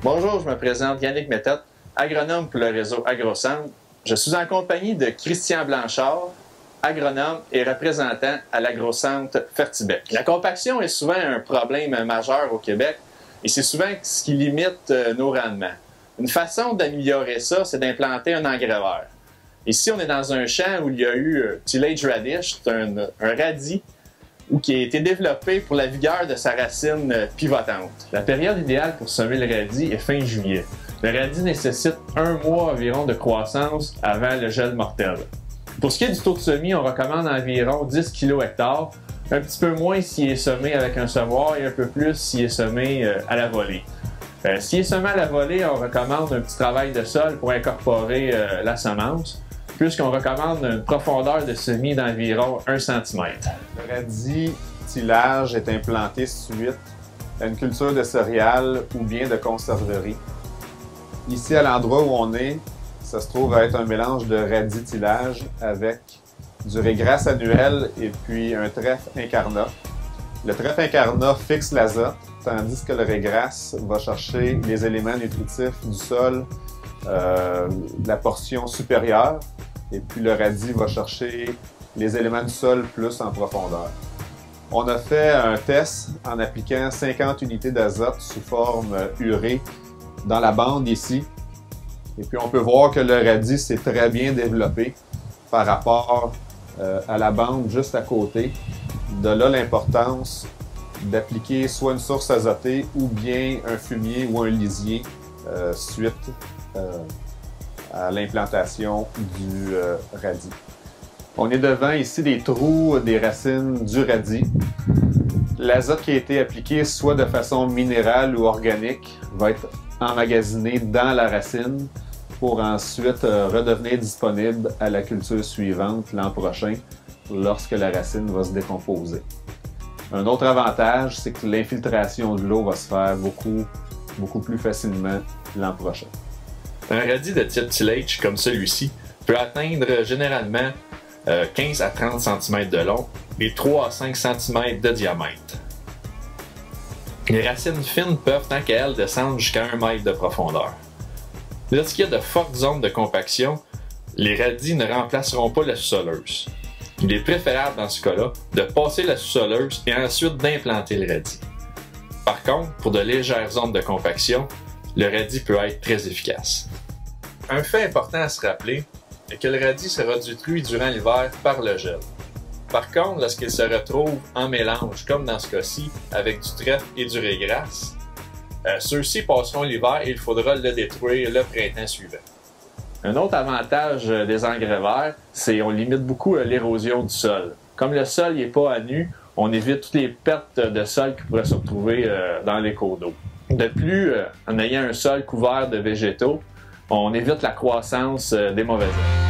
Bonjour, je me présente Yannick Méthode, agronome pour le réseau AgroCentre. Je suis en compagnie de Christian Blanchard, agronome et représentant à l'AgroCentre Fertibec. La compaction est souvent un problème majeur au Québec et c'est souvent ce qui limite nos rendements. Une façon d'améliorer ça, c'est d'implanter un engrais vert. Ici, on est dans un champ où il y a eu tillage radish, c'est un radis qui a été développé pour la vigueur de sa racine pivotante. La période idéale pour semer le radis est fin juillet. Le radis nécessite 1 mois environ de croissance avant le gel mortel. Pour ce qui est du taux de semis, on recommande environ 10 kg/hectare, un petit peu moins s'il est semé avec un semoir et un peu plus s'il est semé à la volée. S'il est semé à la volée, on recommande un petit travail de sol pour incorporer la semence, puisqu'on recommande une profondeur de semis d'environ 1 cm. Le radis tillage est implanté suite à une culture de céréales ou bien de conserverie. Ici, à l'endroit où on est, ça se trouve à être un mélange de radis tillage avec du régras annuel et puis un trèfle incarnat. Le trèfle incarnat fixe l'azote, tandis que le régras va chercher les éléments nutritifs du sol, la portion supérieure, et puis le radis va chercher les éléments du sol plus en profondeur. On a fait un test en appliquant 50 unités d'azote sous forme urée dans la bande ici. Et puis on peut voir que le radis s'est très bien développé par rapport à la bande juste à côté. De là l'importance d'appliquer soit une source azotée ou bien un fumier ou un lisier suite à l'implantation du radis. On est devant ici des trous des racines du radis. L'azote qui a été appliqué soit de façon minérale ou organique va être emmagasiné dans la racine pour ensuite redevenir disponible à la culture suivante l'an prochain lorsque la racine va se décomposer. Un autre avantage, c'est que l'infiltration de l'eau va se faire beaucoup plus facilement l'an prochain. Un radis de type tillage comme celui-ci peut atteindre généralement 15 à 30 cm de long et 3 à 5 cm de diamètre. Les racines fines peuvent, tant qu'elles, descendre jusqu'à 1 mètre de profondeur. Lorsqu'il y a de fortes zones de compaction, les radis ne remplaceront pas la sous-soleuse. Il est préférable dans ce cas-là de passer la sous-soleuse et ensuite d'implanter le radis. Par contre, pour de légères zones de compaction, le radis peut être très efficace. Un fait important à se rappeler est que le radis sera détruit durant l'hiver par le gel. Par contre, lorsqu'il se retrouve en mélange, comme dans ce cas-ci, avec du trèfle et du régras, ceux-ci passeront l'hiver et il faudra le détruire le printemps suivant. Un autre avantage des engrais verts, c'est qu'on limite beaucoup l'érosion du sol. Comme le sol n'est pas à nu, on évite toutes les pertes de sol qui pourraient se retrouver dans les cours d'eau. De plus, en ayant un sol couvert de végétaux, on évite la croissance des mauvaises herbes.